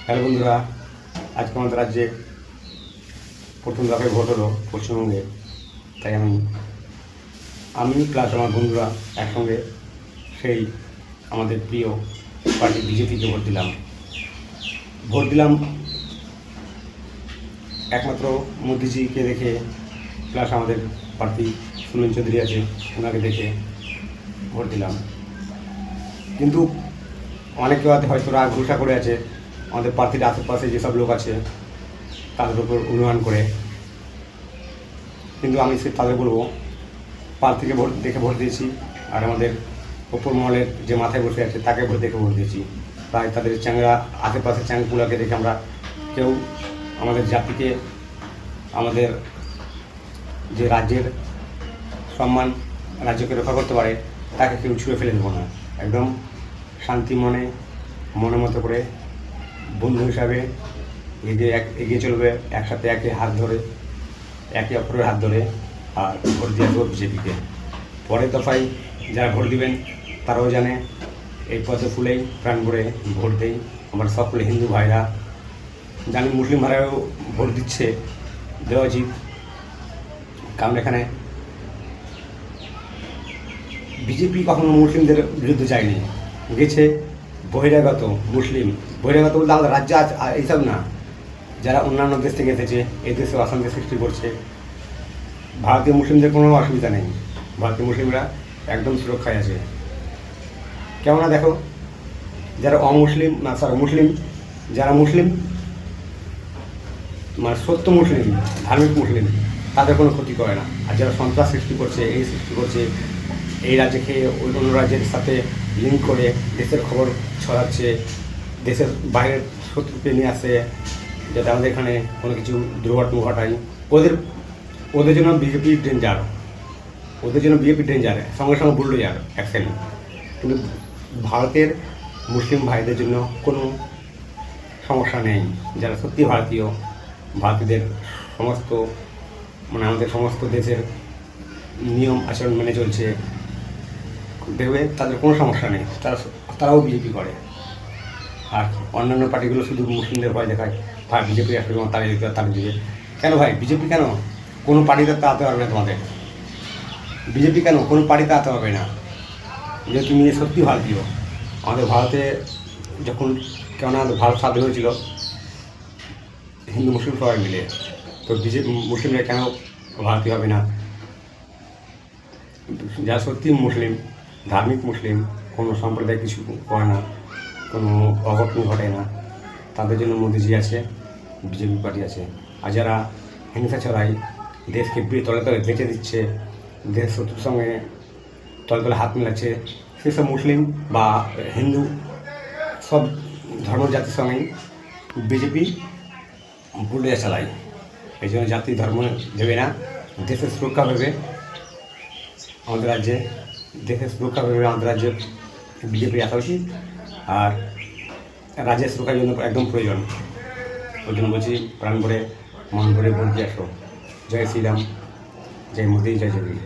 Hello বন্ধুরা, আজকে আমাদের রাজ্যে প্রথম দফায় ভোট হলো পশ্চিমবঙ্গে। তাই আমি প্লাস আমার বন্ধুরা একসঙ্গে সেই আমাদের প্রিয় পার্টি বিজেপিকে ভোট দিলাম একমাত্র মোদিজিকে দেখে, প্লাস আমাদের প্রার্থী সুনীল চৌধুরী আছে ওনাকে দেখে ভোট দিলাম। কিন্তু অনেকে হয়তো রাগ ঘোষা করে আছে আমাদের প্রার্থীর আশেপাশে যেসব লোক আছে তাদের উপর অনুমান করে। কিন্তু আমি তাদের বলবো, প্রার্থীকে ভোট দিয়েছি, আর আমাদের ওপর মহলের যে মাথায় বসে আছে তাকে দেখে ভোট দিয়েছি। তাই তাদের চ্যাংরা আশেপাশে চ্যাংগুলাকে দেখে আমরা কেউ আমাদের জাতিকে, আমাদের যে রাজ্যের সম্মান রাজ্যকে রক্ষা করতে পারে তাকে কেউ ছুঁড়ে ফেলে দেবো না। একদম শান্তি মনের মতো করে বন্ধু হিসাবে এগিয়ে চলবে, একসাথে একে অপরের হাত ধরে, আর ভোট দিয়ে দেবো বিজেপিকে। পরের দফায় যারা ভোট দিবেন তারাও জানে এই পথে ফুলেই প্রাণ ভরে ভোট দেই। আমার সকলে হিন্দু ভাইরা জানি, মুসলিম ভাইরাও ভোট দেওয়া উচিত। কারণ এখানে বিজেপি কখনো মুসলিমদের বিরুদ্ধে যায়নি, গেছে বহিরাগত বহিরাগত বলতে আমাদের রাজ্য এইসব না, যারা অন্যান্য দেশ থেকে এসেছে এই দেশে অশান্তি সৃষ্টি করছে। ভারতীয় মুসলিমদের কোনো অসুবিধা নেই, ভারতীয় মুসলিমরা একদম সুরক্ষায় আছে। কেননা দেখো, যারা যারা মুসলিম মানে সত্য মুসলিম, ধার্মিক মুসলিম, তাদের কোনো ক্ষতি করে না। আর যারা সন্ত্রাস সৃষ্টি করছে এই রাজ্যে খেয়ে অন্য রাজ্যের সাথে লিঙ্ক করে দেশের খবর ছড়াচ্ছে, দেশের বাইরের শত্রুকে নিয়ে আসে, যাতে আমাদের এখানে কোনো কিছু দুর্ঘটনা ঘটায়। ওদের জন্য বিজেপি ডেঞ্জার, সঙ্গে সঙ্গে বুলডোজার অ্যাকশন। কিন্তু ভারতের মুসলিম ভাইদের জন্য কোনো সমস্যা নেই। যারা সত্যি ভারতীয়দের সমস্ত আমাদের সমস্ত দেশের নিয়ম আচরণ মেনে চলছে, দেখবে তাদের কোনো সমস্যা নেই। তারাও বিজেপি করে। আর অন্যান্য পার্টিগুলো শুধু মুসলিমদের ভয় দেখায়, ভাই বিজেপি আসলে তারা দিবে কেন? ভাই বিজেপি কেন? কোনো পার্টিতে আতে পারবে না তোমাদের। বিজেপি কেন? কোনো পার্টিতে আতে পারবে না। যে তুমি সত্যি ভারতীয়, আমাদের ভারতে যখন ভারত স্বাধীন হয়েছিল হিন্দু মুসলিম সবাই মিলে, তো মুসলিমরা কেন ভারতীয় হবে না? যারা সত্যি মুসলিম, ধার্মিক মুসলিম, কোনো সম্প্রদায় কিছু করে না, কোনো অঘটন ঘটে না, তাদের জন্য মোদিজি আছে, বিজেপি পার্টি আছে। আর যারা হিংসা ছড়ায়, দেশকে তলে তলে বেঁচে দিচ্ছে, দেশ শত্রুর সঙ্গে তলে হাত মেলাচ্ছে, সেসব মুসলিম বা হিন্দু সব ধর্ম জাতির সঙ্গেই বিজেপি বুলডোজার চালায়। এই জন্য জাতি ধর্ম ভেবে না, দেশের সুরক্ষা ভেবে আমাদের রাজ্যে বিজেপি আসা উচিত। আর রাজ্যের সুরক্ষার জন্য একদম প্রয়োজন। ওই জন্য বলছি, প্রাণ ভরে মন ভরে ভোট দিয়ে আসো। জয় শ্রীরাম, জয় মোদি, জয় জয়।